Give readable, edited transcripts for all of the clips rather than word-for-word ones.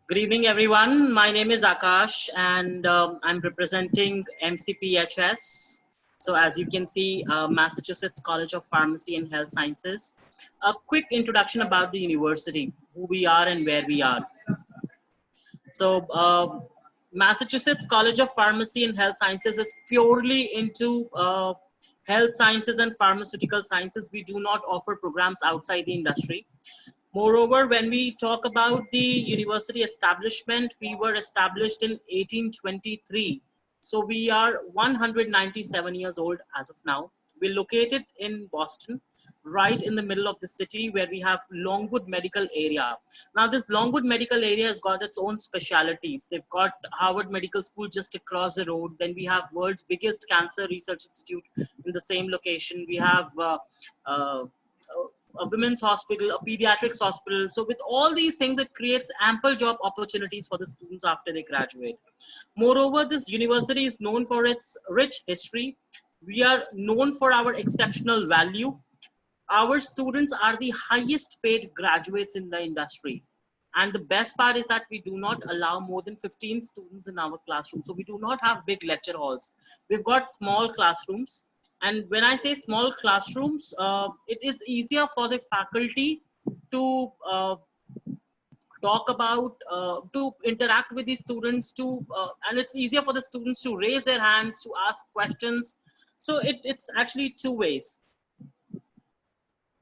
Good evening, everyone. My name is Akash, and I'm representing MCPHS. So, as you can see, Massachusetts College of Pharmacy and Health Sciences. A quick introduction about the university, who we are and where we are. So, Massachusetts College of Pharmacy and Health Sciences is purely into health sciences and pharmaceutical sciences. We do not offer programs outside the industry. Moreover, when we talk about the university establishment, we were established in 1823. So we are 197 years old as of now. We're located in Boston, right in the middle of the city where we have Longwood Medical Area. Now, this Longwood Medical Area has got its own specialities. They've got Harvard Medical School just across the road. Then we have world's biggest cancer research institute in the same location. We have uh, a women's hospital, a pediatrics hospital. So with all these things, it creates ample job opportunities for the students after they graduate. Moreover, this university is known for its rich history. We are known for our exceptional value. Our students are the highest paid graduates in the industry. And the best part is that we do not allow more than 15 students in our classroom. So we do not have big lecture halls. We've got small classrooms. And when I say small classrooms, it is easier for the faculty to talk about, to interact with the students, and it's easier for the students to raise their hands, to ask questions. So it's actually two ways.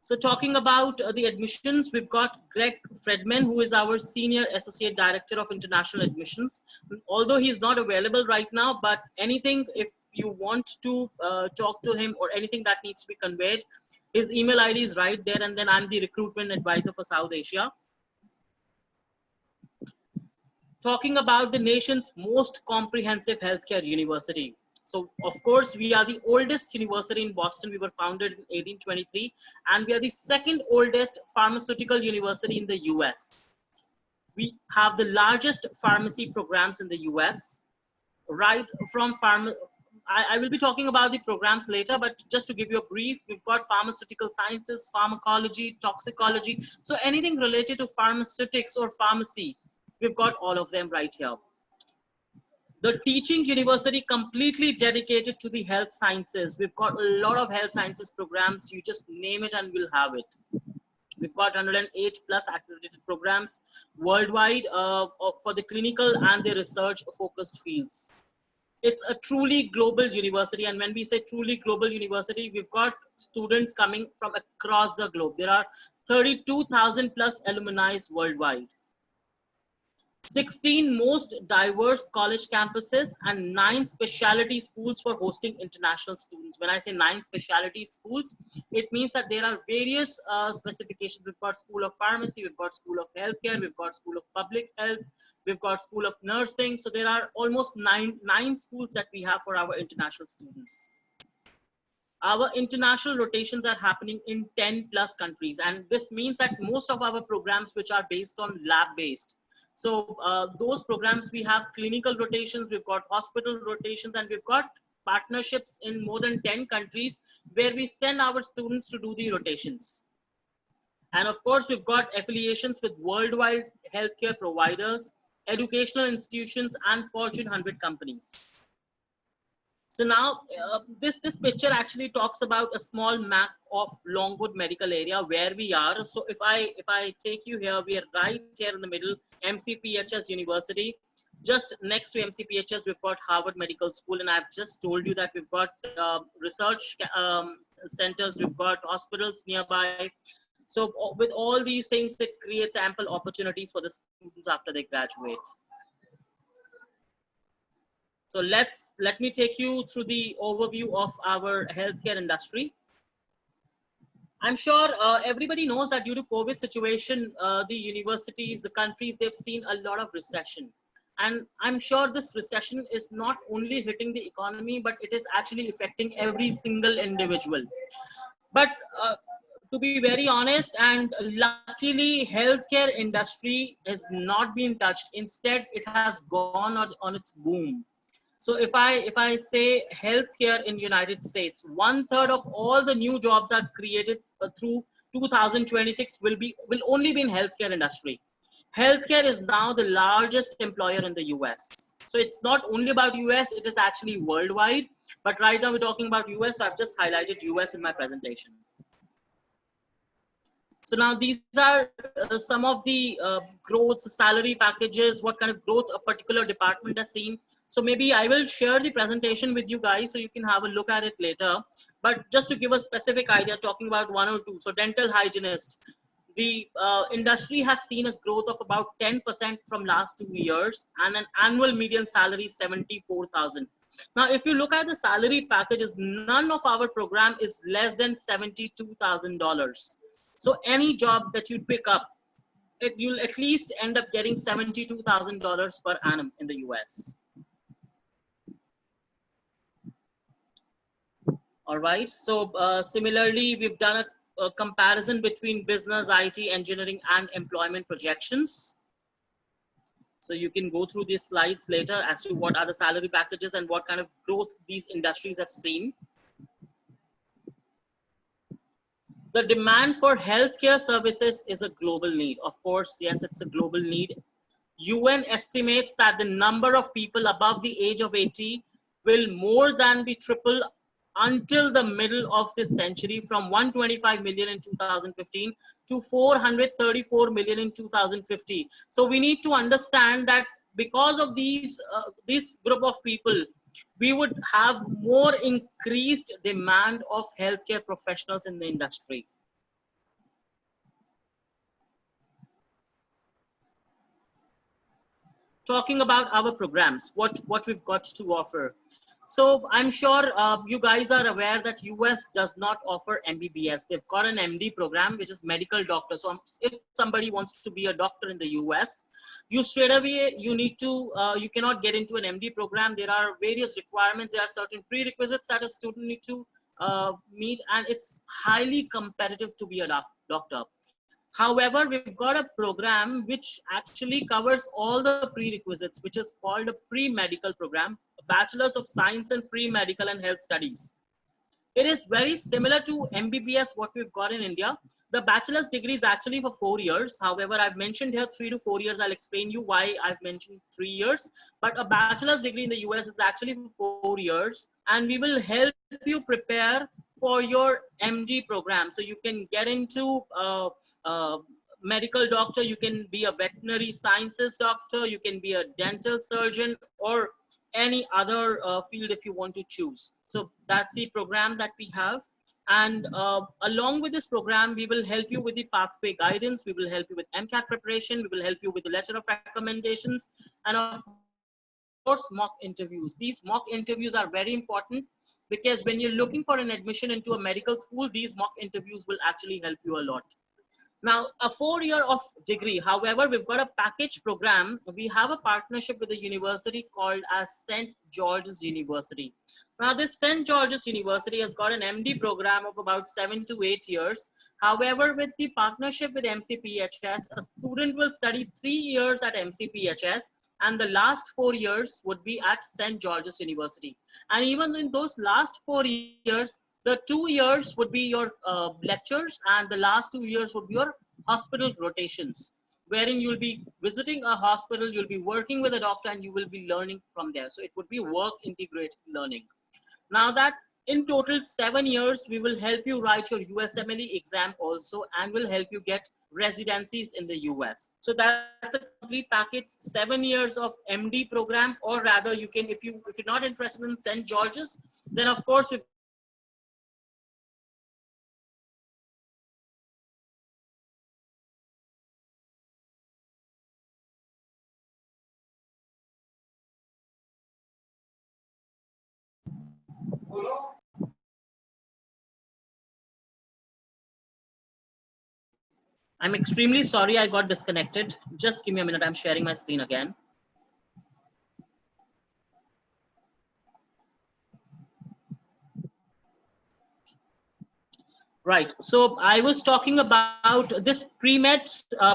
So talking about the admissions, we've got Greg Fredman, who is our Senior Associate Director of International Admissions. Although he's not available right now, but anything, if you want to talk to him or anything that needs to be conveyed, his email ID is right there. And then I'm the recruitment advisor for South Asia. Talking about the nation's most comprehensive healthcare university. So, of course, we are the oldest university in Boston. We were founded in 1823, and we are the second oldest pharmaceutical university in the US. We have the largest pharmacy programs in the US, right from I will be talking about the programs later, but just to give you a brief, we've got pharmaceutical sciences, pharmacology, toxicology. So anything related to pharmaceutics or pharmacy, we've got all of them right here. The teaching university completely dedicated to the health sciences. We've got a lot of health sciences programs. You just name it and we'll have it. We've got 108 plus accredited programs worldwide for the clinical and the research focused fields. It's a truly global university. And when we say truly global university, we've got students coming from across the globe. There are 32,000 plus alumni worldwide. 16 most diverse college campuses and 9 specialty schools for hosting international students. When I say 9 specialty schools, it means that there are various specifications. We've got School of Pharmacy, we've got School of Healthcare, we've got School of Public Health, we've got School of Nursing. So there are almost nine schools that we have for our international students. Our international rotations are happening in 10 plus countries. And this means that most of our programs, which are based on lab based, so those programs, we have clinical rotations, we've got hospital rotations, and we've got partnerships in more than 10 countries where we send our students to do the rotations. And of course, we've got affiliations with worldwide healthcare providers, educational institutions, and Fortune 100 companies. So now this picture actually talks about a small map of Longwood Medical Area where we are. So if I take you here, we are right here in the middle, MCPHS University. Just next to MCPHS, we've got Harvard Medical School, and I've just told you that we've got research centers, we've got hospitals nearby. So with all these things, it creates ample opportunities for the students after they graduate. So let me take you through the overview of our healthcare industry. I'm sure everybody knows that due to COVID situation, the universities, the countries, they've seen a lot of recession. And I'm sure this recession is not only hitting the economy, but it is actually affecting every single individual. But to be very honest, and luckily, healthcare industry has not been touched. Instead, it has gone on its boom. So if I say healthcare in United States, 1/3 of all the new jobs are created through 2026 will only be in healthcare industry. healthcare is now the largest employer in the US. So it's not only about US, it is actually worldwide. But right now we're talking about US, so I've just highlighted US in my presentation. So now these are some of the growth, salary packages, what kind of growth a particular department has seen. So maybe I will share the presentation with you guys so you can have a look at it later. But just to give a specific idea, talking about one or two. So dental hygienist, the industry has seen a growth of about 10% from last 2 years and an annual median salary 74,000. Now, if you look at the salary packages, none of our program is less than $72,000. So any job that you pick up, you'll at least end up getting $72,000 per annum in the US. All right. So similarly, we've done a comparison between business, IT, engineering, and employment projections. So you can go through these slides later as to what are the salary packages and what kind of growth these industries have seen. The demand for healthcare services is a global need. Of course, yes, it's a global need. UN estimates that the number of people above the age of 80 will more than be triple until the middle of this century, from 125 million in 2015 to 434 million in 2050. So we need to understand that because of this group of people, we would have more increased demand of healthcare professionals in the industry. Talking about our programs, what we've got to offer. So I'm sure you guys are aware that US does not offer MBBS. They've got an MD program, which is medical doctor. So if somebody wants to be a doctor in the US, you straight away, you cannot get into an MD program. There are various requirements. There are certain prerequisites that a student need to meet, and it's highly competitive to be a doctor. However, we've got a program which actually covers all the prerequisites, which is called a pre-medical program, a Bachelor's of Science in Pre-Medical and Health Studies. It is very similar to MBBS, what we've got in India. The bachelor's degree is actually for 4 years. However, I've mentioned here 3 to 4 years. I'll explain you why I've mentioned 3 years. But a bachelor's degree in the US is actually for 4 years. And we will help you prepare for your MD program. So you can get into medical doctor, you can be a veterinary sciences doctor, you can be a dental surgeon, or any other field if you want to choose. So that's the program that we have. And along with this program, we will help you with the pathway guidance. We will help you with MCAT preparation. We will help you with the letter of recommendations. And of course, mock interviews. These mock interviews are very important because when you're looking for an admission into a medical school, these mock interviews will actually help you a lot. Now, a 4-year of degree. However, we've got a package program. We have a partnership with a university called as St. George's University. Now, this St. George's University has got an MD program of about 7 to 8 years. However, with the partnership with MCPHS, a student will study 3 years at MCPHS, and the last 4 years would be at St. George's University. And even in those last 4 years, the 2 years would be your lectures, and the last 2 years would be your hospital rotations, wherein you'll be visiting a hospital, you'll be working with a doctor, and you will be learning from there. So it would be work integrated learning. Now that in total 7 years, we will help you write your USMLE exam also, and will help you get residencies in the US. So that's a complete package, 7 years of MD program, or rather you can, if you're not interested in St. George's, then of course we've I'm extremely sorry I got disconnected. Just give me a minute. I'm sharing my screen again. Right. So I was talking about this pre-med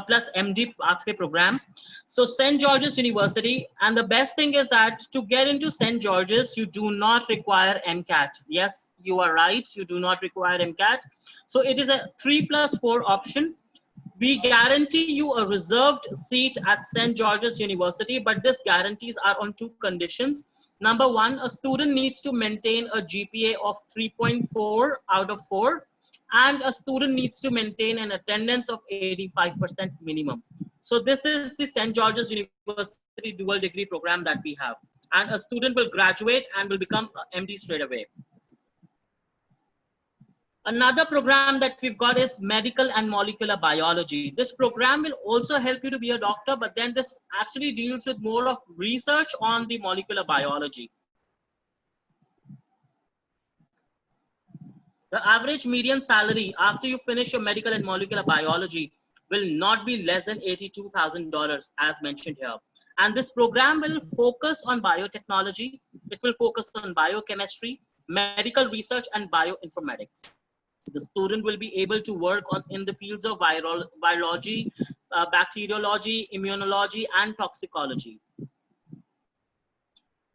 plus MD pathway program. So St. George's University, and the best thing is that to get into St. George's, you do not require MCAT. Yes, you are right. You do not require MCAT. So it is a 3+4 option. We guarantee you a reserved seat at St. George's University, but these guarantees are on two conditions. Number one, a student needs to maintain a GPA of 3.4 out of 4, and a student needs to maintain an attendance of 85% minimum. So this is the St. George's University dual degree program that we have. And a student will graduate and will become MD straight away. Another program that we've got is medical and molecular biology. This program will also help you to be a doctor, but then this actually deals with more of research on the molecular biology. The average median salary after you finish your medical and molecular biology will not be less than $82,000 as mentioned here. And this program will focus on biotechnology. It will focus on biochemistry, medical research, and bioinformatics. The student will be able to work in the fields of virology, bacteriology, immunology, and toxicology.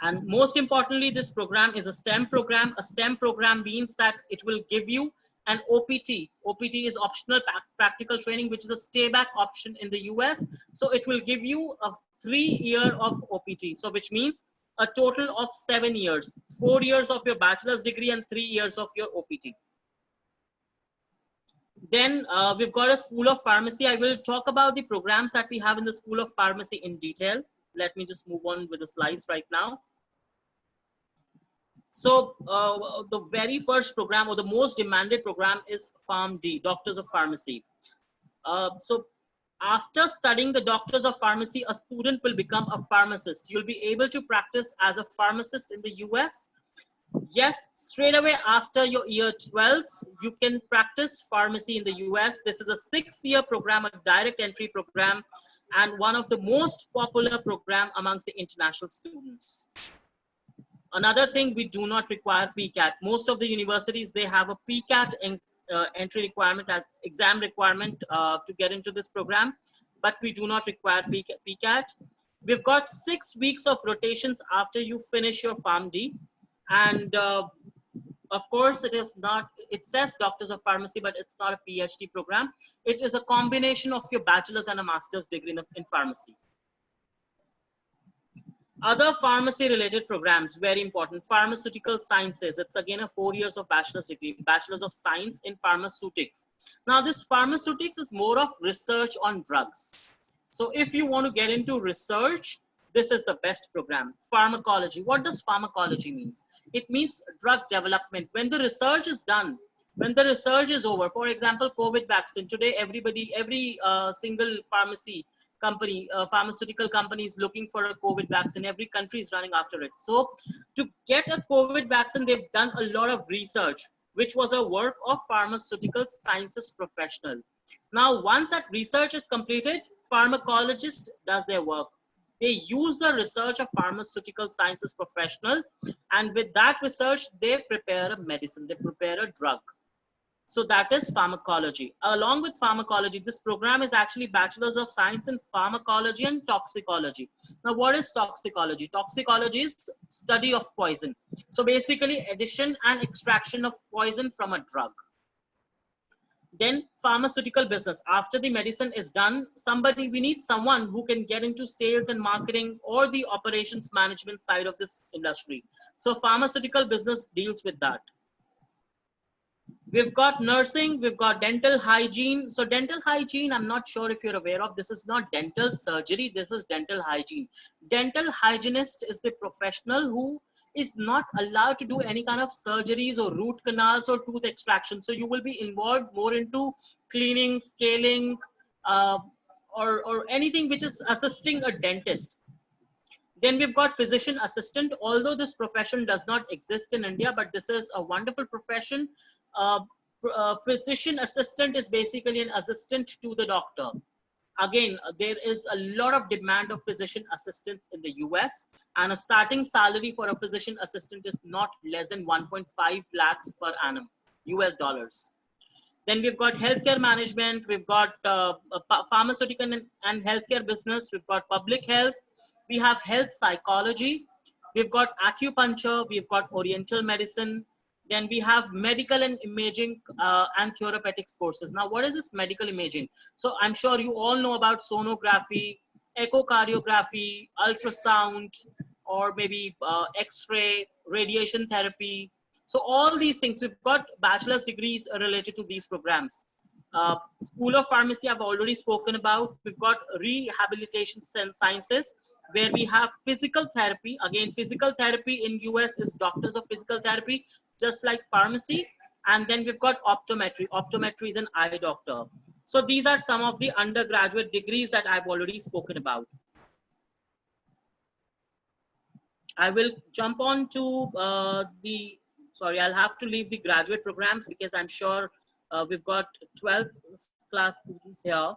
And most importantly, this program is a STEM program. A STEM program means that it will give you an OPT. OPT is optional practical training, which is a stay back option in the US. So it will give you a 3 year of OPT. So which means a total of 7 years, 4 years of your bachelor's degree and 3 years of your OPT. Then we've got a School of Pharmacy. I will talk about the programs that we have in the School of Pharmacy in detail. Let me just move on with the slides right now. So the very first program, or the most demanded program, is PharmD, Doctors of Pharmacy. So after studying the Doctors of Pharmacy, a student will become a pharmacist. You'll be able to practice as a pharmacist in the US. Yes, straight away after your year 12, you can practice pharmacy in the US. This is a 6-year program, a direct entry program, and one of the most popular program amongst the international students. Another thing, we do not require PCAT. Most of the universities, they have a PCAT entry requirement as exam requirement to get into this program, but we do not require PCAT. We've got 6 weeks of rotations after you finish your PharmD. And of course, it says Doctors of Pharmacy, but it's not a PhD program. It is a combination of your bachelor's and a master's degree in pharmacy. Other pharmacy related programs, very important. Pharmaceutical sciences. It's again a 4 years of bachelor's degree, bachelor's of science in pharmaceutics. Now this pharmaceutics is more of research on drugs. So if you want to get into research, this is the best program. Pharmacology. What does pharmacology means? It means drug development. When the research is done, when the research is over, for example, COVID vaccine, today every single pharmacy company, pharmaceutical company is looking for a COVID vaccine. Every country is running after it. So to get a COVID vaccine, they've done a lot of research, which was a work of pharmaceutical sciences professional. Now, once that research is completed, pharmacologist does their work. They use the research of pharmaceutical sciences professional, and with that research, they prepare a medicine, they prepare a drug. So that is pharmacology. Along with pharmacology, this program is actually Bachelor's of Science in Pharmacology and Toxicology. Now, what is toxicology? Toxicology is study of poison. So basically, addition and extraction of poison from a drug. Then pharmaceutical business. After the medicine is done, we need someone who can get into sales and marketing or the operations management side of this industry. So pharmaceutical business deals with that. We've got nursing, we've got dental hygiene. So dental hygiene, I'm not sure if you're aware of, this is not dental surgery, this is dental hygiene. Dental hygienist is the professional who is not allowed to do any kind of surgeries or root canals or tooth extraction. So you will be involved more into cleaning, scaling, or anything which is assisting a dentist. Then we've got physician assistant. Although this profession does not exist in India, but this is a wonderful profession. Physician assistant is basically an assistant to the doctor. Again, there is a lot of demand of physician assistants in the US, and a starting salary for a physician assistant is not less than 1.5 lakhs per annum, US dollars. Then we've got healthcare management, we've got pharmaceutical and healthcare business, we've got public health, we have health psychology, we've got acupuncture, we've got oriental medicine, Then we have medical and imaging and therapeutics courses. Now, what is this medical imaging? So I'm sure you all know about sonography, echocardiography, ultrasound, or maybe X-ray, radiation therapy. So all these things, we've got bachelor's degrees related to these programs. School of Pharmacy, I've already spoken about. We've got rehabilitation sciences, where we have physical therapy. Again, physical therapy in US is doctors of physical therapy, just like pharmacy. And then we've got optometry. Optometry is an eye doctor. So these are some of the undergraduate degrees that I've already spoken about. I will jump on to sorry, I'll have to leave the graduate programs because I'm sure we've got 12th class students here.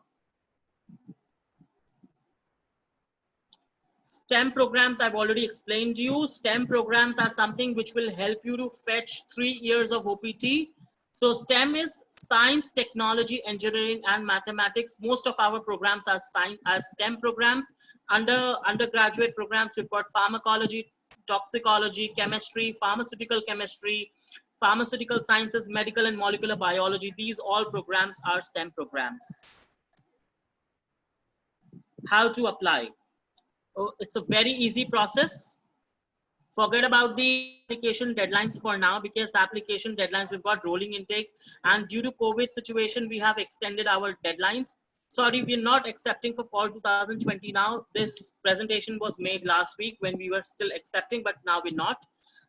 STEM programs, I've already explained to you. STEM programs are something which will help you to fetch 3 years of OPT. So STEM is science, technology, engineering, and mathematics. Most of our programs are STEM programs. Undergraduate programs, we've got pharmacology, toxicology, chemistry, pharmaceutical chemistry, pharmaceutical sciences, medical and molecular biology. These all programs are STEM programs. How to apply? Oh, it's a very easy process. Forget about the application deadlines for now, because application deadlines, we've got rolling intakes, and due to COVID situation, we have extended our deadlines. Sorry, we're not accepting for fall 2020 now. This presentation was made last week when we were still accepting, but now we're not.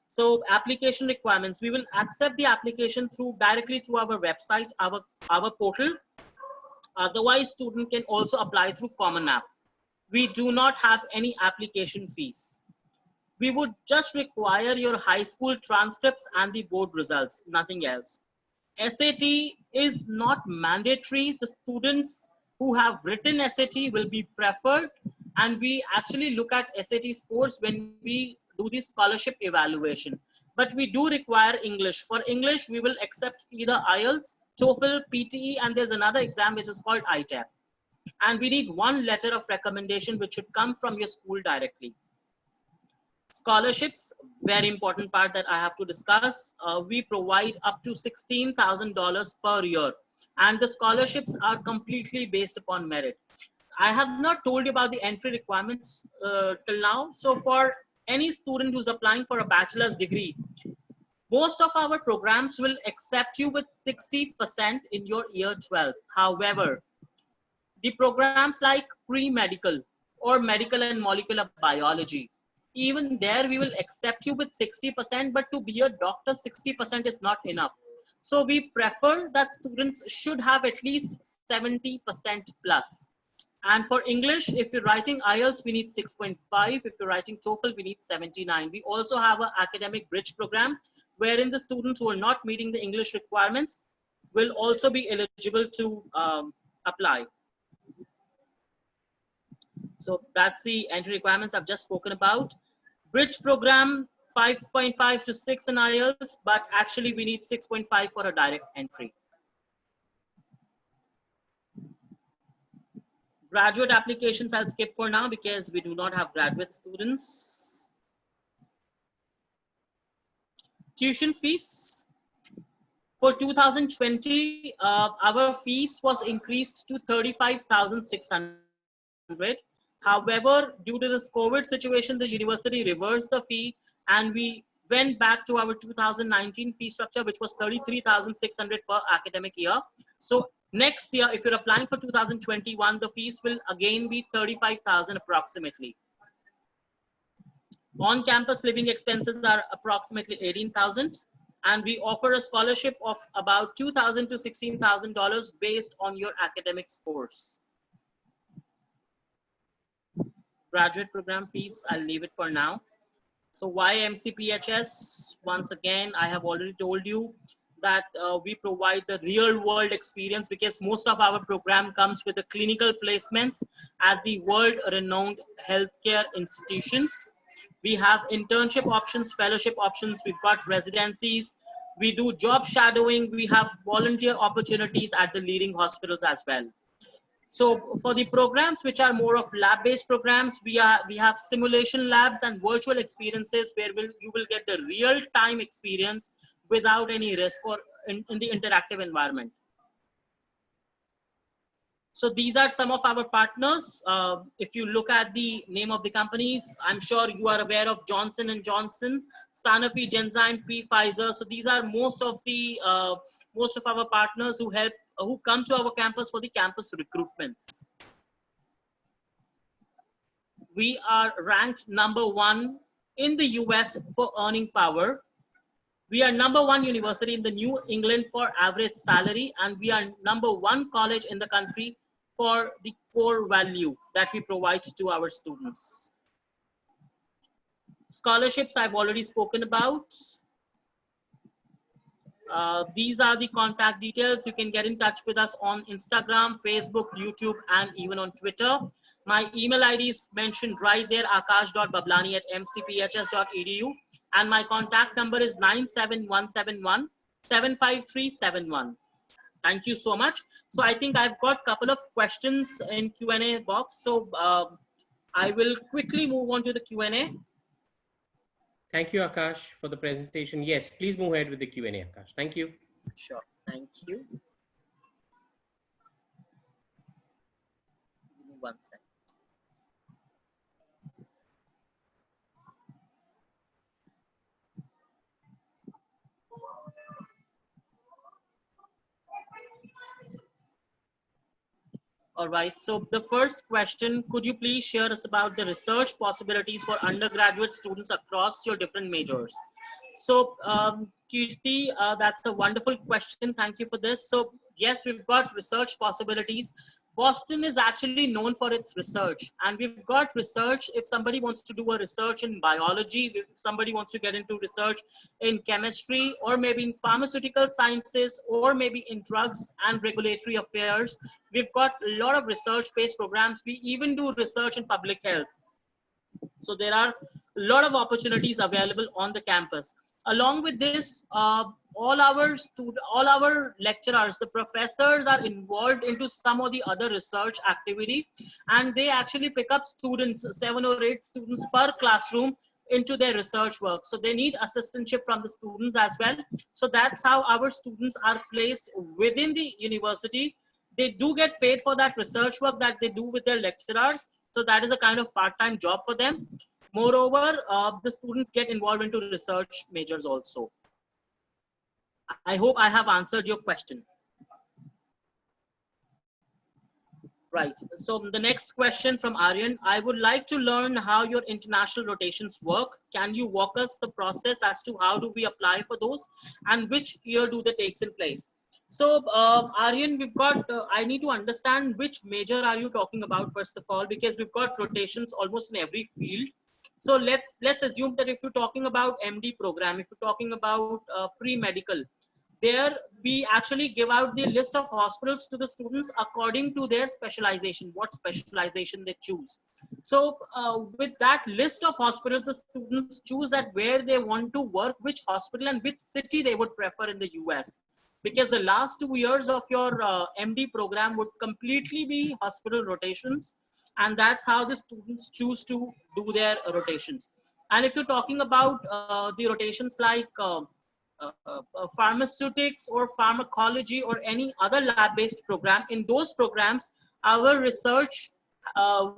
So application requirements, we will accept the application directly through our website, our portal. Otherwise, student can also apply through Common App. We do not have any application fees. We would just require your high school transcripts and the board results, nothing else. SAT is not mandatory. The students who have written SAT will be preferred, and we actually look at SAT scores when we do the scholarship evaluation. But we do require English. For English, we will accept either IELTS, TOEFL, PTE, and there's another exam which is called ITAP. And we need one letter of recommendation which should come from your school directly. Scholarships, very important part that I have to discuss. We provide up to $16,000 per year, and the scholarships are completely based upon merit. I have not told you about the entry requirements till now. So for any student who's applying for a bachelor's degree, most of our programs will accept you with 60% in your year 12. However, the programs like pre-medical or medical and molecular biology, even there we will accept you with 60%, but to be a doctor, 60% is not enough. So we prefer that students should have at least 70% plus. And for English, if you're writing IELTS, we need 6.5. If you're writing TOEFL, we need 79. We also have an academic bridge program wherein the students who are not meeting the English requirements will also be eligible to apply. So that's the entry requirements I've just spoken about. Bridge program, 5.5 to 6 in IELTS, but actually we need 6.5 for a direct entry. Graduate applications I'll skip for now because we do not have graduate students. Tuition fees. For 2020, our fees was increased to 35,600. However, due to this COVID situation, the university reversed the fee and we went back to our 2019 fee structure, which was 33,600 per academic year. So next year, if you're applying for 2021, the fees will again be 35,000 approximately. On-campus living expenses are approximately 18,000, and we offer a scholarship of about $2,000 to $16,000 based on your academic scores. Graduate program fees, I'll leave it for now. So why MCPHS? Once again, I have already told you that we provide the real world experience, because most of our program comes with the clinical placements at the world renowned healthcare institutions. We have internship options, fellowship options, we've got residencies, we do job shadowing, we have volunteer opportunities at the leading hospitals as well. So for the programs which are more of lab-based programs, we have simulation labs and virtual experiences where you will get the real-time experience without any risk or in the interactive environment. So these are some of our partners. If you look at the name of the companies, I'm sure you are aware of Johnson and Johnson, Sanofi, Genzyme, Pfizer. So these are most of our partners who come to our campus for the campus recruitments. We are ranked #1 in the US for earning power. We are #1 university in the New England for average salary, and we are #1 college in the country for the core value that we provide to our students. Scholarships I've already spoken about. These are the contact details. You can get in touch with us on Instagram, Facebook, YouTube, and even on Twitter. My email ID is mentioned right there, akash.bablani@mcphs.edu. And my contact number is 97171 75371. Thank you so much. So I think I've got a couple of questions in Q&A box. So I will quickly move on to the Q&A. Thank you, Akash, for the presentation. Yes, please move ahead with the Q&A, Akash. Thank you. Sure. Thank you. Give me 1 second. All right, so the first question, could you please share us about the research possibilities for undergraduate students across your different majors? So Kirti, that's a wonderful question. Thank you for this. So yes, we've got research possibilities. Boston is actually known for its research, and we've got research. If somebody wants to do a research in biology, if somebody wants to get into research in chemistry, or maybe in pharmaceutical sciences, or maybe in drugs and regulatory affairs, we've got a lot of research-based programs. We even do research in public health. So there are a lot of opportunities available on the campus. Along with this, all our lecturers, the professors, are involved into some of the other research activity, and they actually pick up students, 7 or 8 students per classroom, into their research work. So they need assistantship from the students as well. So that's how our students are placed within the university. They do get paid for that research work that they do with their lecturers. So that is a kind of part-time job for them. Moreover, the students get involved into research majors also. I hope I have answered your question. Right. So the next question from Aryan, I would like to learn how your international rotations work. Can you walk us the process as to how do we apply for those and which year do they take in place? So Aryan, we've got, I need to understand which major are you talking about first of all, because we've got rotations almost in every field. So let's assume that if you're talking about MD program, if you're talking about pre-medical, there we actually give out the list of hospitals to the students according to their specialization, what specialization they choose. So with that list of hospitals, the students choose that where they want to work, which hospital and which city they would prefer in the US. Because the last 2 years of your MD program would completely be hospital rotations. And that's how the students choose to do their rotations. And if you're talking about the rotations like pharmaceutics or pharmacology or any other lab-based program, in those programs, our research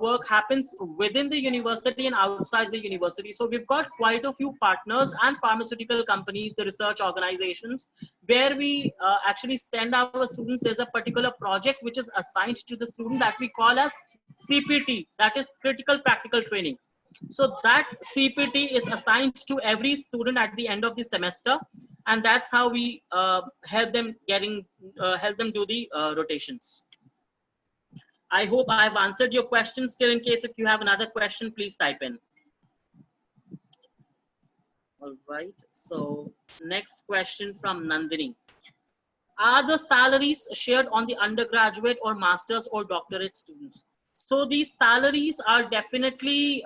work happens within the university and outside the university. So we've got quite a few partners and pharmaceutical companies, the research organizations, where we actually send our students. There's a particular project which is assigned to the student that we call as CPT, that is critical practical training. So that CPT is assigned to every student at the end of the semester, and that's how we help them do the rotations. I hope I've answered your question. Still, in case if you have another question, please type in. All right. So next question from Nandini. Are the salaries shared on the undergraduate or master's or doctorate students? So these salaries are definitely,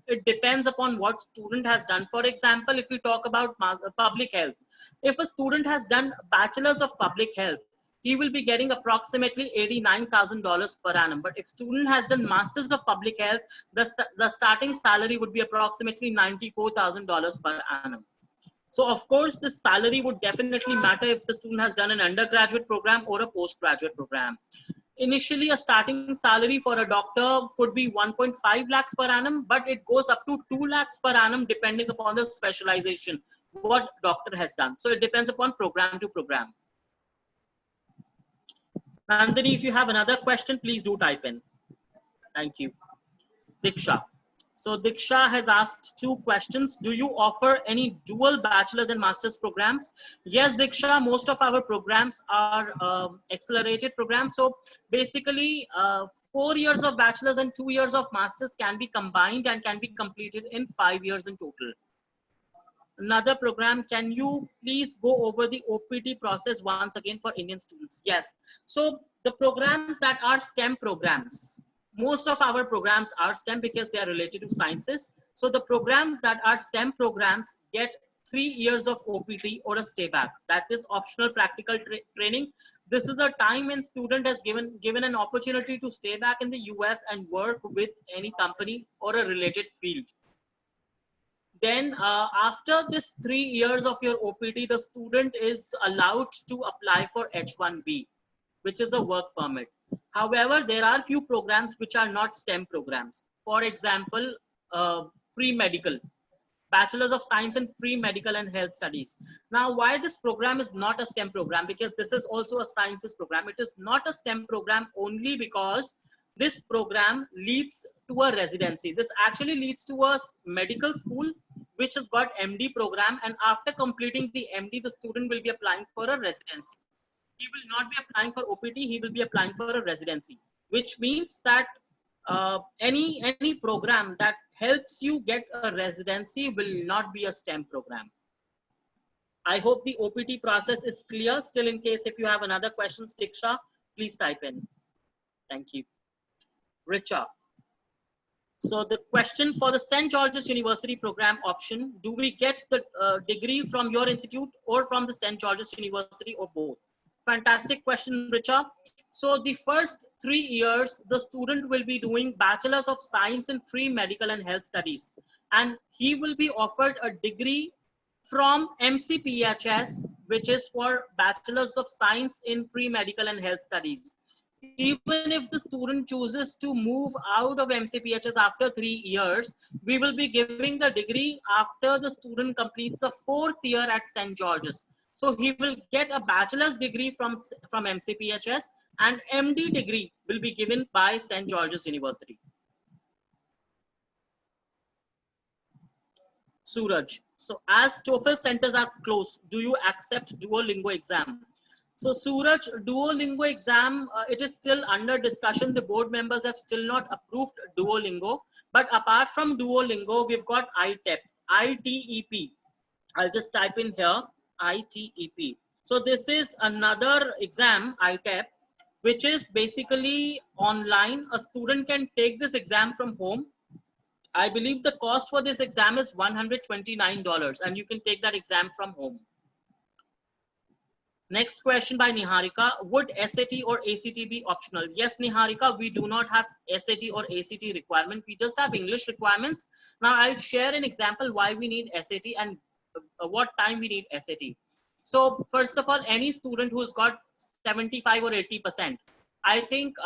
it depends upon what student has done. For example, if we talk about public health, if a student has done bachelor's of public health, he will be getting approximately $89,000 per annum. But if student has done masters of public health, the starting salary would be approximately $94,000 per annum. So of course, the salary would definitely matter if the student has done an undergraduate program or a postgraduate program. Initially, a starting salary for a doctor could be 1.5 lakhs per annum, but it goes up to 2 lakhs per annum depending upon the specialization, what doctor has done. So it depends upon program to program. Nandini, if you have another question, please do type in. Thank you. Diksha. So Diksha has asked two questions. Do you offer any dual bachelor's and master's programs? Yes, Diksha, most of our programs are accelerated programs. So basically 4 years of bachelor's and 2 years of master's can be combined and can be completed in 5 years in total. Another program, can you please go over the OPT process once again for Indian students? Yes. So the programs that are STEM programs, most of our programs are STEM because they are related to sciences. So the programs that are STEM programs get 3 years of OPT or a stay back. That is optional practical training. This is a time when student has given an opportunity to stay back in the US and work with any company or a related field. Then after this 3 years of your OPT, the student is allowed to apply for H1B, which is a work permit. However, there are few programs which are not STEM programs. For example, pre-medical, Bachelor's of Science in Pre-Medical and Health Studies. Now, why this program is not a STEM program? Because this is also a sciences program. It is not a STEM program only because this program leads to a residency. This actually leads to a medical school which has got MD program, and after completing the MD, the student will be applying for a residency. He will not be applying for OPT, he will be applying for a residency, which means that any program that helps you get a residency will not be a STEM program. I hope the OPT process is clear. Still, in case if you have another question, Diksha, please type in. Thank you. Richa. So the question for the St. George's University program option, do we get the degree from your institute or from the St. George's University or both? Fantastic question, Richa. So the first 3 years, the student will be doing Bachelor's of Science in Pre-Medical and Health Studies. And he will be offered a degree from MCPHS, which is for Bachelor's of Science in Pre-Medical and Health Studies. Even if the student chooses to move out of MCPHS after 3 years, we will be giving the degree after the student completes the 4th year at St. George's. So he will get a bachelor's degree from MCPHS, and MD degree will be given by St. George's University. Suraj. So as TOEFL centers are closed, do you accept Duolingo exam? So Suraj, Duolingo exam, it is still under discussion. The board members have still not approved Duolingo. But apart from Duolingo, we've got ITEP, ITEP. I'll just type in here, ITEP. So this is another exam, ITEP, which is basically online. A student can take this exam from home. I believe the cost for this exam is $129, and you can take that exam from home. Next question by Niharika. Would SAT or ACT be optional? Yes, Niharika, we do not have SAT or ACT requirement. We just have English requirements. Now, I'll share an example why we need SAT and what time we need SAT. So, first of all, any student who's got 75 or 80%, I think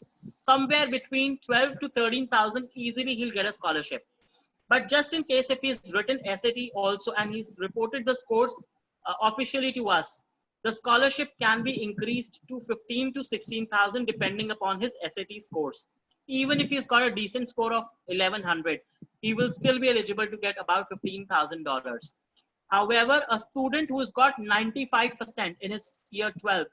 somewhere between 12 to 13,000, easily he'll get a scholarship. But just in case if he's written SAT also and he's reported the scores officially to us, the scholarship can be increased to 15 to 16,000 depending upon his SAT scores. Even if he's got a decent score of 1100, he will still be eligible to get about $15,000. However, a student who's got 95% in his year 12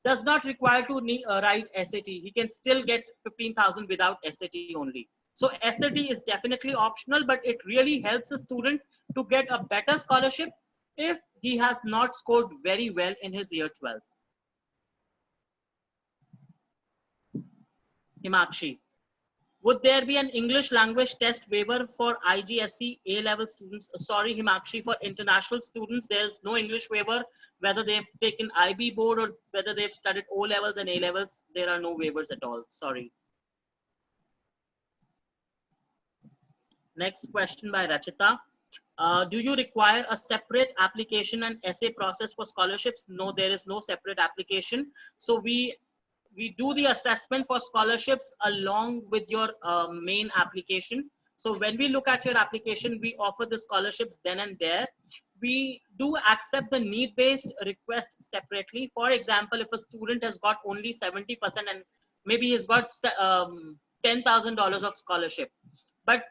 does not require to write SAT. He can still get 15,000 without SAT only. So SAT is definitely optional, but it really helps a student to get a better scholarship if he has not scored very well in his year 12. Himakshi, would there be an English language test waiver for IGSC A-level students? Sorry, Himakshi, for international students, there's no English waiver. Whether they've taken IB board or whether they've studied O-levels and A-levels, there are no waivers at all. Sorry. Next question by Rachita. Do you require a separate application and essay process for scholarships? No, there is no separate application. So we do the assessment for scholarships along with your main application. So when we look at your application, we offer the scholarships then and there. We do accept the need-based request separately. For example, if a student has got only 70% and maybe he's got $10,000 of scholarship, but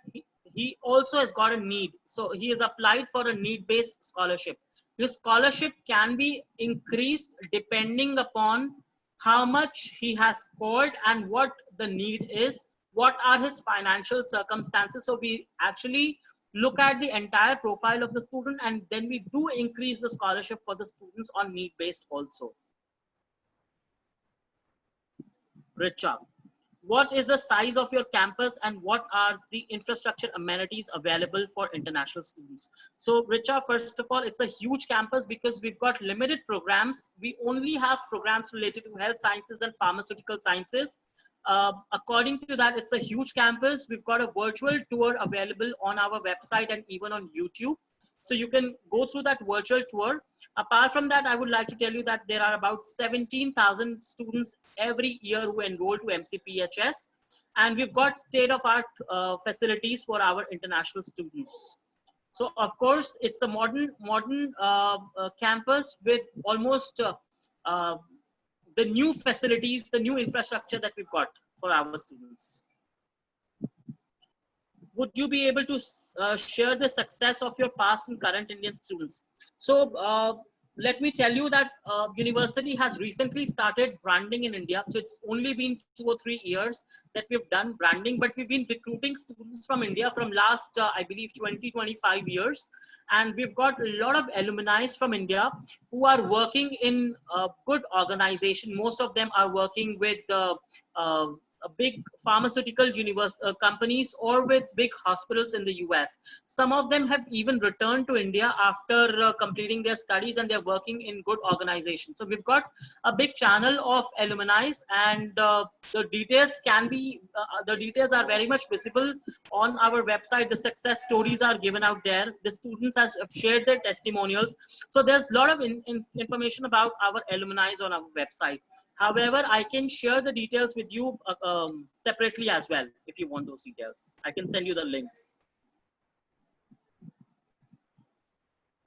he also has got a need. So he has applied for a need-based scholarship. His scholarship can be increased depending upon how much he has scored and what the need is, what are his financial circumstances. So we actually look at the entire profile of the student, and then we do increase the scholarship for the students on need based also. Richa, what is the size of your campus and what are the infrastructure amenities available for international students? So Richa, first of all, it's a huge campus because we've got limited programs. We only have programs related to health sciences and pharmaceutical sciences. According to that, it's a huge campus. We've got a virtual tour available on our website and even on YouTube. So you can go through that virtual tour. Apart from that, I would like to tell you that there are about 17,000 students every year who enroll to MCPHS. And we've got state-of-art facilities for our international students. So of course, it's a modern campus with almost the new facilities, the new infrastructure that we've got for our students. Would you be able to share the success of your past and current Indian students? So let me tell you that university has recently started branding in India. So it's only been 2 or 3 years that we've done branding, but we've been recruiting students from India from last, I believe, 20, 25 years. And we've got a lot of alumni from India who are working in a good organization. Most of them are working with big pharmaceutical companies or with big hospitals in the US. Some of them have even returned to India after completing their studies, and they're working in good organizations. So we've got a big channel of alumni, and the details are very much visible on our website. The success stories are given out there. The students have shared their testimonials. So there's a lot of information about our alumni on our website. However, I can share the details with you separately as well if you want those details. I can send you the links.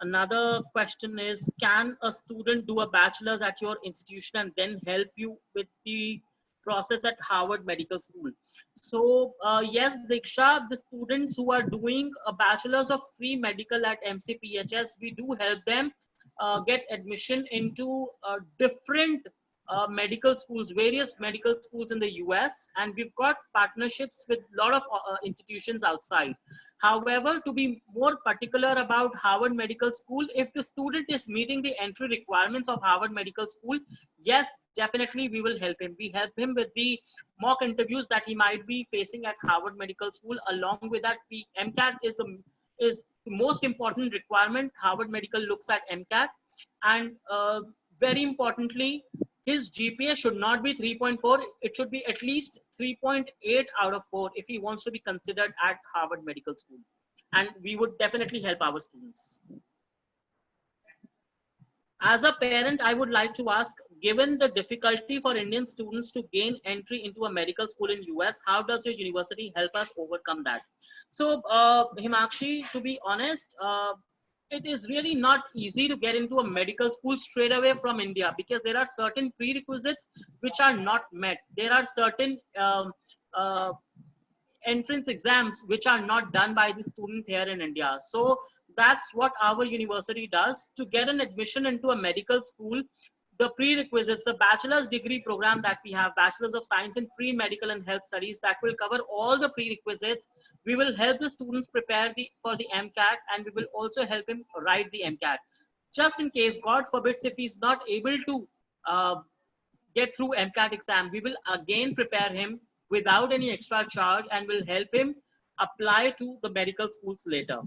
Another question is, can a student do a bachelor's at your institution and then help you with the process at Harvard Medical School? So yes, Diksha, the students who are doing a bachelor's of free medical at MCPHS, we do help them get admission into different medical schools, various medical schools in the US, and we've got partnerships with a lot of institutions outside. However, to be more particular about Harvard Medical School, if the student is meeting the entry requirements of Harvard Medical School, yes, definitely we will help him. We help him with the mock interviews that he might be facing at Harvard Medical School. Along with that, MCAT is the most important requirement. Harvard Medical looks at MCAT, and very importantly, his GPA should not be 3.4. It should be at least 3.8 out of 4 if he wants to be considered at Harvard Medical School. And we would definitely help our students. As a parent, I would like to ask, given the difficulty for Indian students to gain entry into a medical school in US, how does your university help us overcome that? So Himakshi, to be honest, it is really not easy to get into a medical school straight away from India because there are certain prerequisites which are not met. There are certain entrance exams which are not done by the student here in India. So that's what our university does. To get an admission into a medical school, the prerequisites, the bachelor's degree program that we have, Bachelor's of Science in Pre-Medical and Health Studies, that will cover all the prerequisites. We will help the students prepare for the MCAT, and we will also help him write the MCAT. Just in case, God forbids, if he's not able to get through MCAT exam, we will again prepare him without any extra charge and will help him apply to the medical schools later.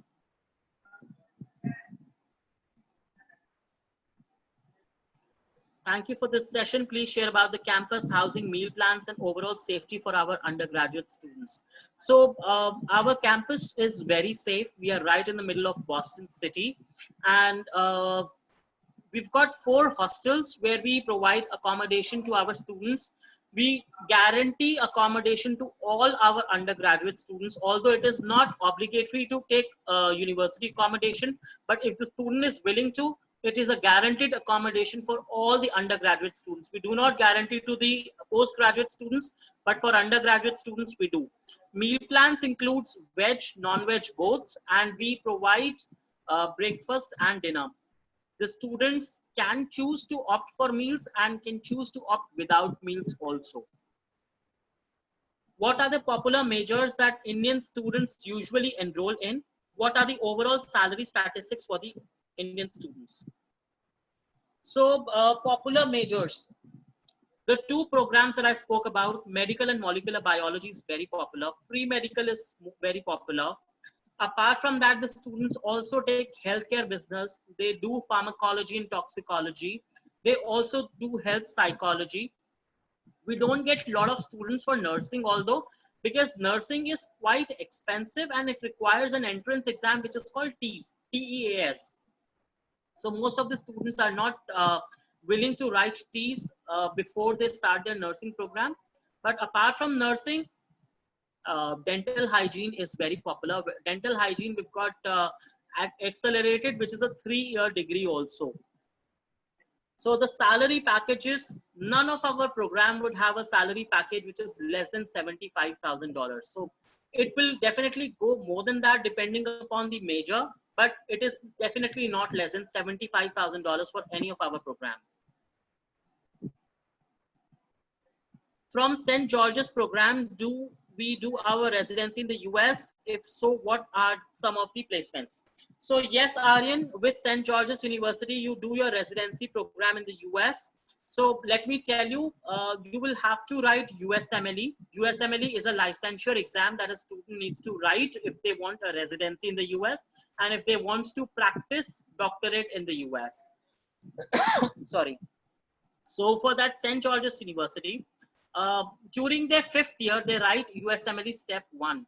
Thank you for this session. Please share about the campus housing, meal plans, and overall safety for our undergraduate students. So our campus is very safe. We are right in the middle of Boston City, and we've got 4 hostels where we provide accommodation to our students. We guarantee accommodation to all our undergraduate students, although it is not obligatory to take university accommodation. But if the student is willing to, it is a guaranteed accommodation for all the undergraduate students. We do not guarantee to the postgraduate students, but for undergraduate students, we do. Meal plans includes veg, non-veg both, and we provide breakfast and dinner. The students can choose to opt for meals and can choose to opt without meals also. What are the popular majors that Indian students usually enroll in? What are the overall salary statistics for the Indian students? So popular majors. The 2 programs that I spoke about, medical and molecular biology, is very popular. Pre-medical is very popular. Apart from that, the students also take healthcare business. They do pharmacology and toxicology. They also do health psychology. We don't get a lot of students for nursing, although, because nursing is quite expensive and it requires an entrance exam, which is called TEAS. So most of the students are not willing to write TEAS before they start their nursing program. But apart from nursing, dental hygiene is very popular. Dental hygiene, we've got accelerated, which is a 3-year degree also. So the salary packages, none of our program would have a salary package which is less than $75,000. So it will definitely go more than that depending upon the major, but it is definitely not less than $75,000 for any of our program. From St. George's program, do we do our residency in the US? If so, what are some of the placements? So yes, Aryan, with St. George's University, you do your residency program in the US. So let me tell you, you will have to write USMLE. USMLE is a licensure exam that a student needs to write if they want a residency in the US and if they want to practice doctorate in the US. Sorry. So for that St. George's University, during their 5th year, they write USMLE step 1.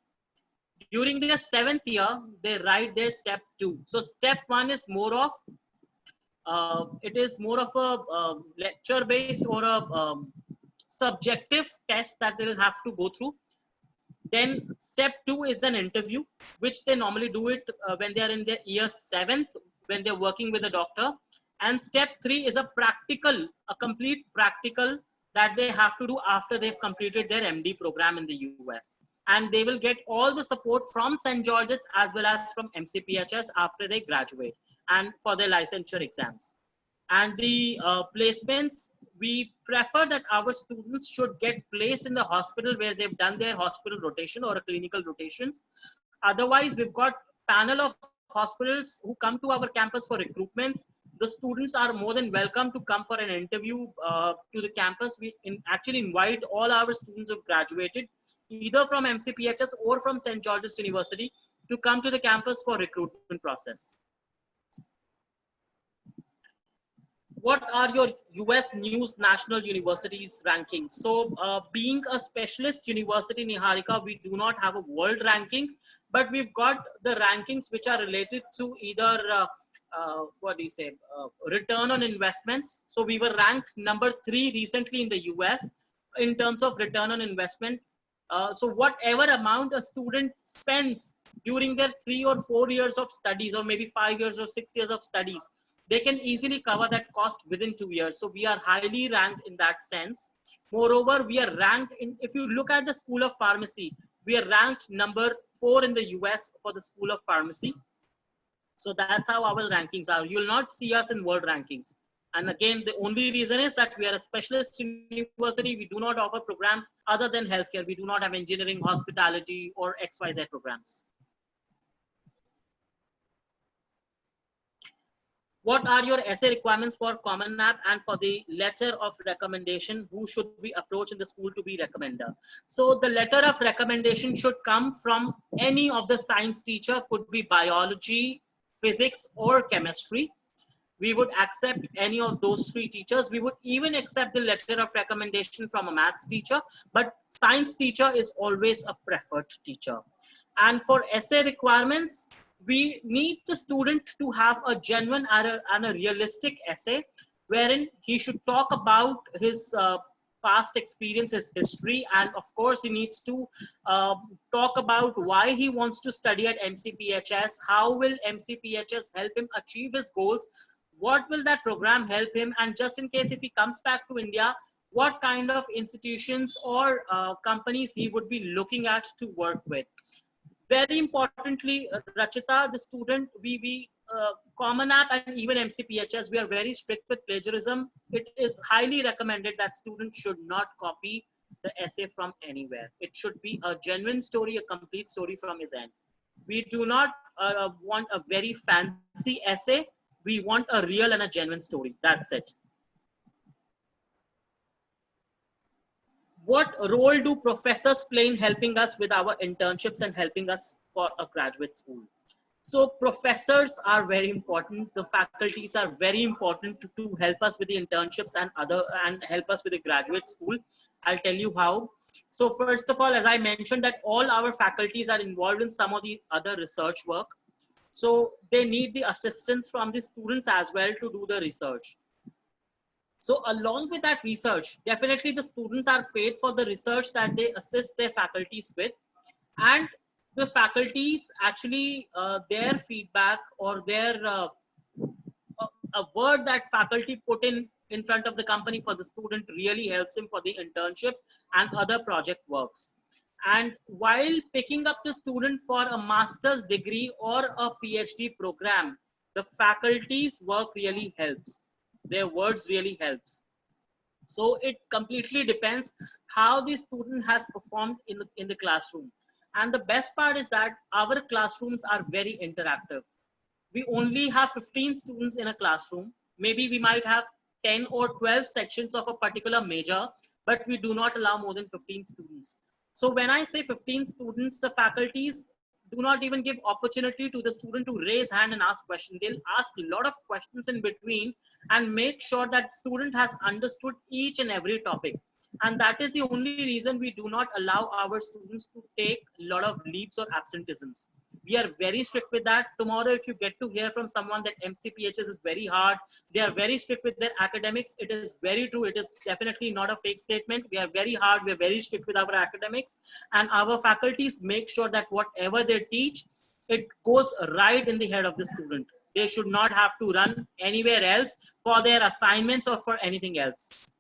During their 7th year, they write their step 2. So step 1 is more of, it is more of a lecture based or a subjective test that they will have to go through. Then step 2 is an interview, which they normally do it when they are in their year 7th, when they're working with a doctor. And step 3 is a practical, a complete practical that they have to do after they've completed their MD program in the US. And they will get all the support from St. George's as well as from MCPHS after they graduate and for their licensure exams. And the placements, we prefer that our students should get placed in the hospital where they've done their hospital rotation or a clinical rotations. Otherwise, we've got panel of hospitals who come to our campus for recruitments. The students are more than welcome to come for an interview to the campus. We actually invite all our students who have graduated, either from MCPHS or from St. George's University, to come to the campus for recruitment process. What are your US News National Universities rankings? So being a specialist university, Niharika, we do not have a world ranking, but we've got the rankings which are related to either what do you say, return on investments. So we were ranked number 3 recently in the US in terms of return on investment. So whatever amount a student spends during their 3 or 4 years of studies, or maybe 5 years or 6 years of studies, they can easily cover that cost within 2 years. So we are highly ranked in that sense. Moreover, we are ranked in, if you look at the School of Pharmacy, we are ranked number 4 in the US for the School of Pharmacy. So that's how our rankings are. You will not see us in world rankings. And again, the only reason is that we are a specialist university. We do not offer programs other than healthcare. We do not have engineering, hospitality, or XYZ programs. What are your essay requirements for Common App and for the letter of recommendation? Who should we approach in the school to be recommender? So the letter of recommendation should come from any of the science teacher, could be biology, physics, or chemistry. we would accept any of those three teachers. We would even accept the letter of recommendation from a maths teacher, but science teacher is always a preferred teacher. And for essay requirements, we need the student to have a genuine and a realistic essay wherein he should talk about his past experience, his history, and of course he needs to talk about why he wants to study at MCPHS, how will MCPHS help him achieve his goals, what will that program help him, and just in case if he comes back to India, what kind of institutions or companies he would be looking at to work with. Very importantly, Rachita, the student, Common App and even MCPHS, we are very strict with plagiarism. It is highly recommended that students should not copy the essay from anywhere. It should be a genuine story, a complete story from his end. We do not want a very fancy essay. We want a real and a genuine story. That's it. What role do professors play in helping us with our internships and helping us for a graduate school? So professors are very important. The faculties are very important to help us with the internships and help us with the graduate school. I'll tell you how. So first of all, as I mentioned, that all our faculties are involved in some of the other research work. So they need the assistance from the students as well to do the research. So along with that research, definitely the students are paid for the research that they assist their faculties with, and the faculties actually their feedback or their a word that faculty put in front of the company for the student really helps him for the internship and other project works. And while picking up the student for a master's degree or a PhD program, the faculty's work really helps. Their words really helps. So it completely depends how the student has performed in the classroom. And the best part is that our classrooms are very interactive. We only have 15 students in a classroom. Maybe we might have 10 or 12 sections of a particular major, but we do not allow more than 15 students. So when I say 15 students, the faculties do not even give opportunity to the student to raise hand and ask questions. They'll ask a lot of questions in between and make sure that student has understood each and every topic. And that is the only reason we do not allow our students to take a lot of leaves or absenteeisms. We are very strict with that. Tomorrow, if you get to hear from someone that MCPHS is very hard, they are very strict with their academics, it is very true. It is definitely not a fake statement. We are very hard. We are very strict with our academics. And our faculties make sure that whatever they teach, it goes right in the head of the student. They should not have to run anywhere else for their assignments or for anything else.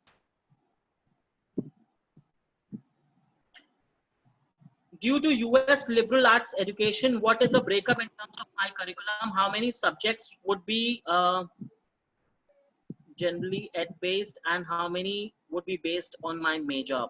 Due to US liberal arts education, what is the breakup in terms of my curriculum? How many subjects would be generally ed-based and how many would be based on my major?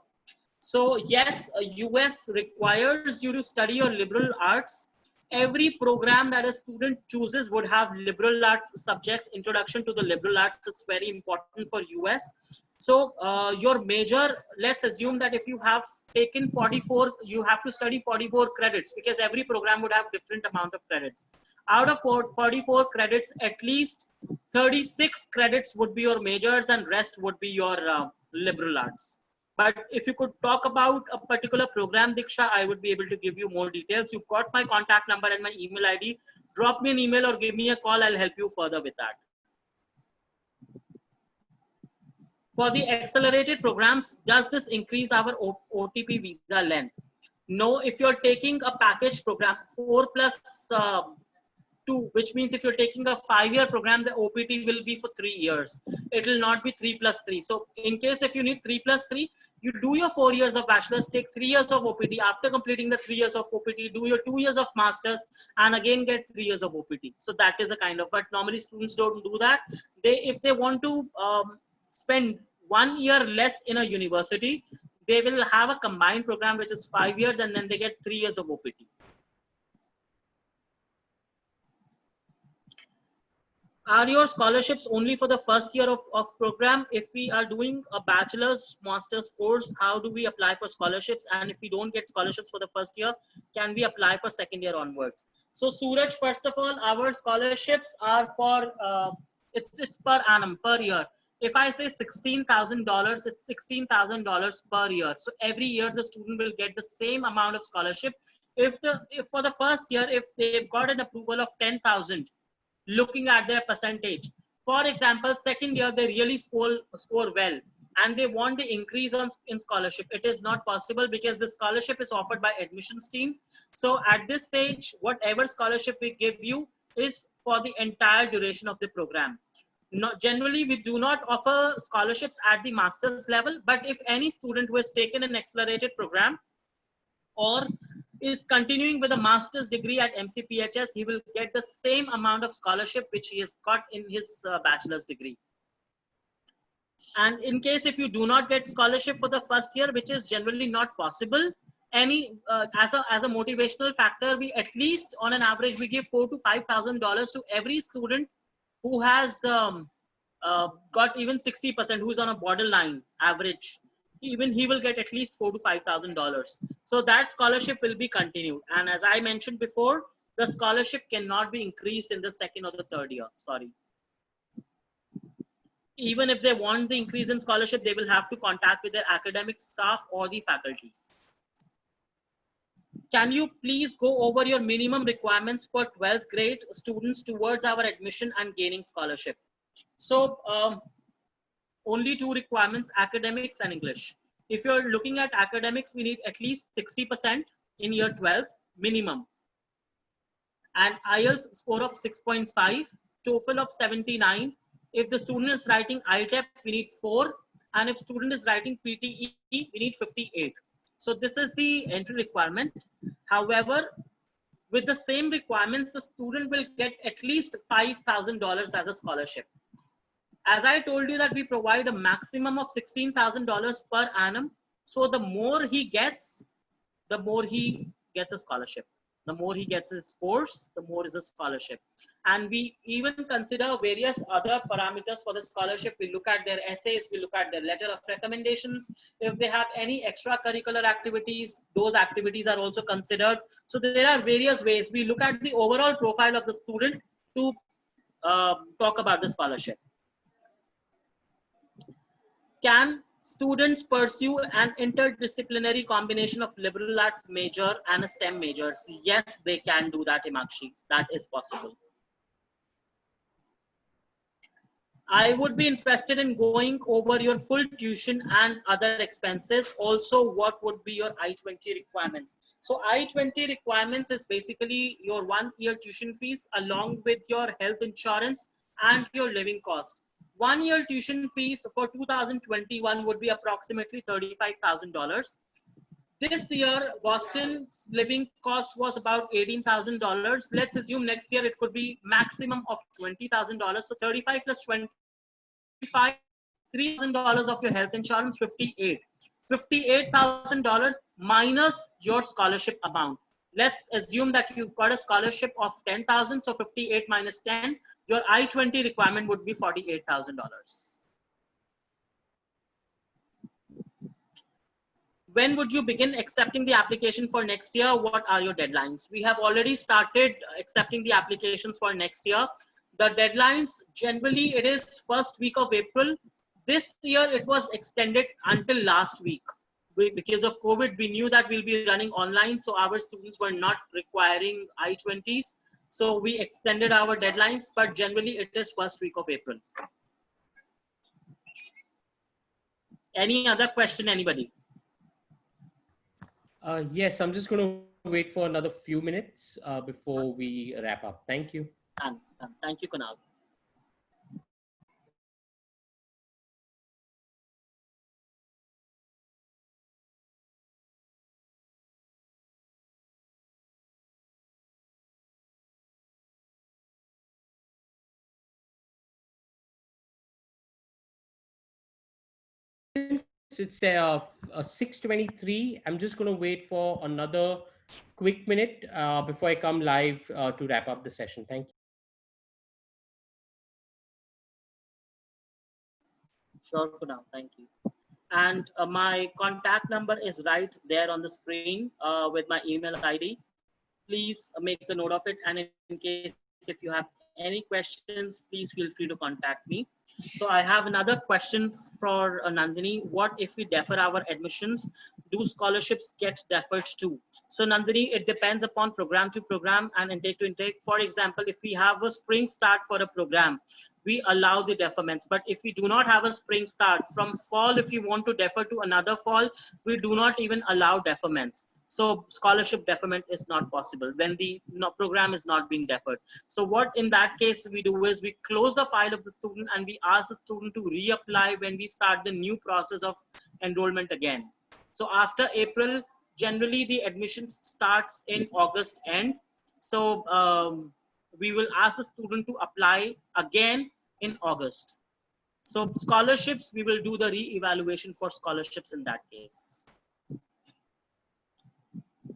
So yes, US requires you to study your liberal arts. Every program that a student chooses would have liberal arts subjects, introduction to the liberal arts. It's very important for US. So your major, let's assume that if you have taken 44, you have to study 44 credits because every program would have different amount of credits. Out of 44 credits, at least 36 credits would be your majors and rest would be your liberal arts. But if you could talk about a particular program, Diksha, I would be able to give you more details. You've got my contact number and my email ID. Drop me an email or give me a call. I'll help you further with that. For the accelerated programs, does this increase our OTP visa length? No, if you're taking a package program, 4+2, which means if you're taking a 5-year program, the OPT will be for 3 years. It will not be 3+3. So in case if you need 3+3, you do your 4 years of bachelor's, take 3 years of OPT. After completing the 3 years of OPT, do your 2 years of master's and again get 3 years of OPT. So that is a kind of, but normally students don't do that. If they want to spend 1 year less in a university, they will have a combined program which is 5 years and then they get 3 years of OPT. Are your scholarships only for the first year of program? If we are doing a bachelor's master's course, how do we apply for scholarships? And if we don't get scholarships for the first year, can we apply for second year onwards? So Suraj, first of all, our scholarships are for It's per annum, per year. If I say $16,000, it's $16,000 per year. So every year the student will get the same amount of scholarship. If for the first year, if they've got an approval of 10,000, looking at their percentage. For example, second year they really score well, and they want the increase in scholarship. It is not possible because the scholarship is offered by admissions team. So at this stage, whatever scholarship we give you is for the entire duration of the program. Generally, we do not offer scholarships at the master's level, but if any student who has taken an accelerated program or is continuing with a master's degree at MCPHS, he will get the same amount of scholarship which he has got in his bachelor's degree. And in case if you do not get scholarship for the first year, which is generally not possible, as a motivational factor, we at least on an average we give $4,000 to $5,000 to every student who has got even 60%, who's on a borderline average. Even he will get at least $4,000 to $5,000. So that scholarship will be continued. And as I mentioned before, the scholarship cannot be increased in the second or the third year. Sorry. Even if they want the increase in scholarship, they will have to contact with their academic staff or the faculties. Can you please go over your minimum requirements for 12th grade students towards our admission and gaining scholarship? So only two requirements, academics and English. If you're looking at academics, we need at least 60% in year 12 minimum. And IELTS score of 6.5, TOEFL of 79. If the student is writing ITEP, we need 4. And if student is writing PTE, we need 58. So this is the entry requirement. However, with the same requirements, the student will get at least $5,000 as a scholarship. As I told you that we provide a maximum of $16,000 per annum. So the more he gets, the more he gets a scholarship. The more he gets his scores, the more is a scholarship. And we even consider various other parameters for the scholarship. We look at their essays, we look at their letter of recommendations. If they have any extracurricular activities, those activities are also considered. So there are various ways. We look at the overall profile of the student to talk about the scholarship. Can students pursue an interdisciplinary combination of liberal arts major and a STEM majors? Yes, they can do that, Himakshi. That is possible. I would be interested in going over your full tuition and other expenses. Also, what would be your I-20 requirements? So I-20 requirements is basically your 1 year tuition fees along with your health insurance and your living cost. 1 year tuition fees for 2021 would be approximately $35,000. This year, Boston's living cost was about $18,000. Let's assume next year it could be maximum of $20,000. So 35 plus 25, $3,000 of your health insurance, 58. $58,000 minus your scholarship amount. Let's assume that you've got a scholarship of 10,000. So 58 minus 10, your I-20 requirement would be $48,000. When would you begin accepting the application for next year? What are your deadlines? We have already started accepting the applications for next year. The deadlines, generally it is first week of April. This year it was extended until last week. Because of COVID, we knew that we'll be running online, so our students were not requiring I-20s. So we extended our deadlines, but generally it is first week of April. Any other question, anybody? Yes, I'm just going to wait for another few minutes before we wrap up. Thank you. Thank you, Kunal. It's 6:23. I'm just going to wait for another quick minute before I come live to wrap up the session. Thank you. Sure, Kunal. Thank you. And my contact number is right there on the screen with my email ID. Please make a note of it. And in case if you have any questions, please feel free to contact me. So I have another question for Nandini. What if we defer our admissions? Do scholarships get deferred too? So Nandini, it depends upon program to program and intake to intake. For example, if we have a spring start for a program, we allow the deferments. But if we do not have a spring start, from fall, if you want to defer to another fall, we do not even allow deferments. So scholarship deferment is not possible when the program is not being deferred. So what in that case we do is we close the file of the student and we ask the student to reapply when we start the new process of enrollment again. So after April, generally the admission starts in August end. So we will ask the student to apply again in August. So scholarships, we will do the re-evaluation for scholarships in that case.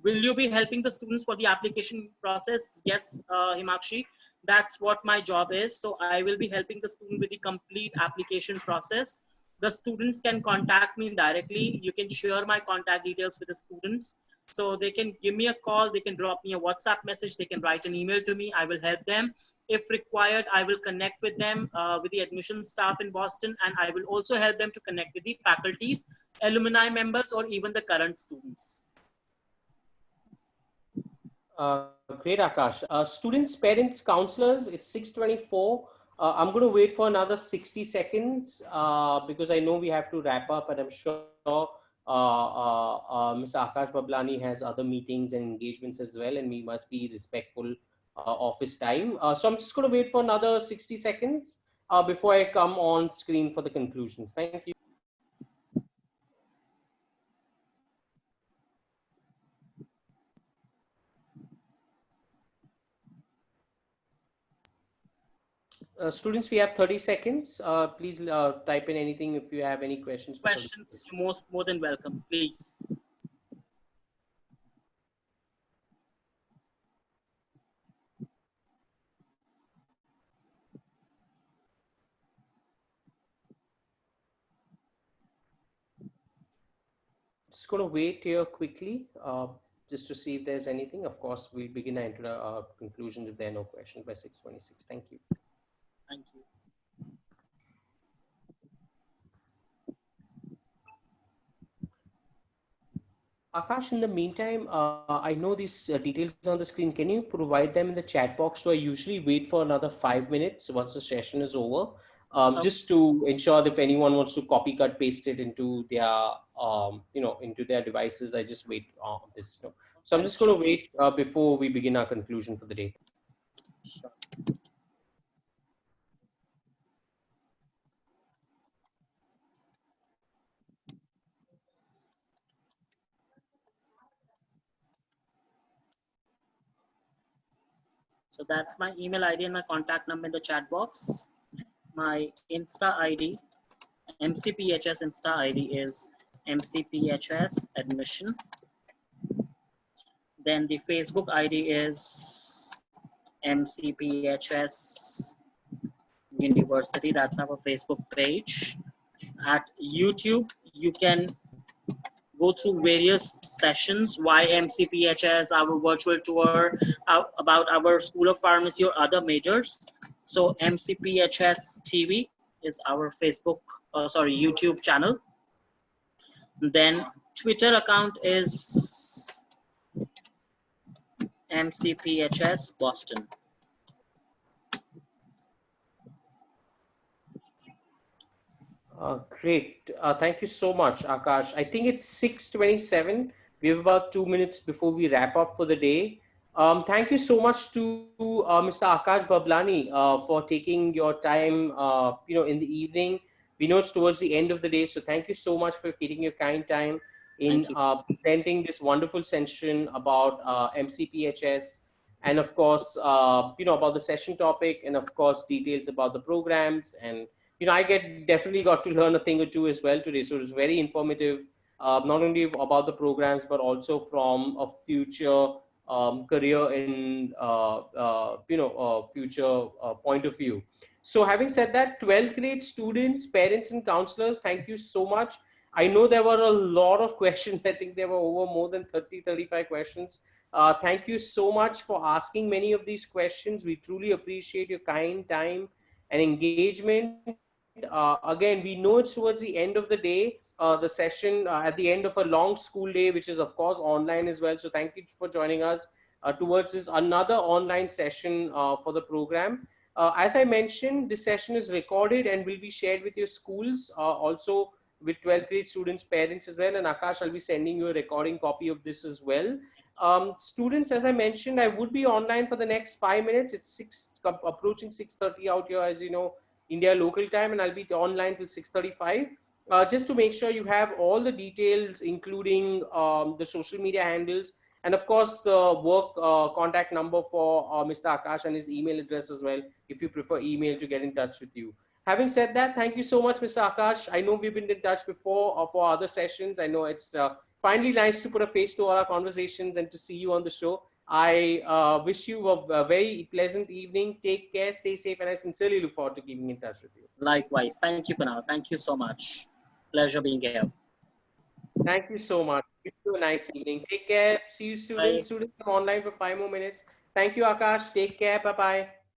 Will you be helping the students for the application process? Yes, Himakshi, that's what my job is. So I will be helping the student with the complete application process. The students can contact me directly. You can share my contact details with the students. So they can give me a call, they can drop me a WhatsApp message, they can write an email to me. I will help them. If required, I will connect with them, with the admission staff in Boston, and I will also help them to connect with the faculties, alumni members, or even the current students. Great, Akash. Students, parents, counselors, it's 6:24. I'm going to wait for another 60 seconds because I know we have to wrap up, and I'm sure Mr. Akash Bablani has other meetings and engagements as well, and we must be respectful of his time. So I'm just going to wait for another 60 seconds before I come on screen for the conclusions. Thank you. Students, we have 30 seconds. Please type in anything if you have any questions. Questions, more than welcome, please. Just going to wait here quickly just to see if there's anything. Of course, we'll begin our conclusion if there are no questions by 6:26. Thank you. Thank you. Akash, in the meantime, I know these details on the screen. Can you provide them in the chat box? So I usually wait for another 5 minutes once the session is over, just to ensure that if anyone wants to copy, cut, paste it into their, into their devices, I just wait on this. So I'm just going to wait before we begin our conclusion for the day. Sure. So that's my email ID and my contact number in the chat box. My Insta ID, MCPHS Insta ID is MCPHS admission. Then the Facebook ID is MCPHS University. That's our Facebook page. At YouTube, you can go through various sessions, why MCPHS, our virtual tour, about our School of Pharmacy or other majors. So MCPHS TV is our YouTube channel. Then Twitter account is MCPHS Boston. Great. Thank you so much, Akash. I think it's 6:27. We have about 2 minutes before we wrap up for the day. Thank you so much to Mr. Akash Bablani for taking your time, in the evening. We know it's towards the end of the day, so thank you so much for taking your kind time in presenting this wonderful session about MCPHS, and of course, about the session topic, and of course, details about the programs. And I definitely got to learn a thing or two as well today. So it was very informative, not only about the programs, but also from a future career in, future point of view. So having said that, 12th grade students, parents and counselors, thank you so much. I know there were a lot of questions. I think there were over more than 30, 35 questions. Thank you so much for asking many of these questions. We truly appreciate your kind time and engagement. Again, we know it's towards the end of the day, the session at the end of a long school day, which is of course online as well. So thank you for joining us towards this another online session for the program. As I mentioned, this session is recorded and will be shared with your schools, also with 12th grade students, parents as well. And Akash, I'll be sending you a recording copy of this as well. Students, as I mentioned, I would be online for the next 5 minutes. It's approaching 6:30 out here, as you know, India local time, and I'll be online till 6:35. Just to make sure you have all the details, including the social media handles, and of course the work contact number for Mr. Akash and his email address as well, if you prefer email to get in touch with you. Having said that, thank you so much, Mr. Akash. I know we've been in touch before for other sessions. I know it's finally nice to put a face to all our conversations and to see you on the show. I wish you a very pleasant evening. Take care, stay safe, and I sincerely look forward to keeping in touch with you. Likewise. Thank you, Kunal. Thank you so much. Pleasure being here. Thank you so much. Wish you a nice evening. Take care. See you, students. Bye. Students, I'm online for 5 more minutes. Thank you, Akash. Take care. Bye-bye.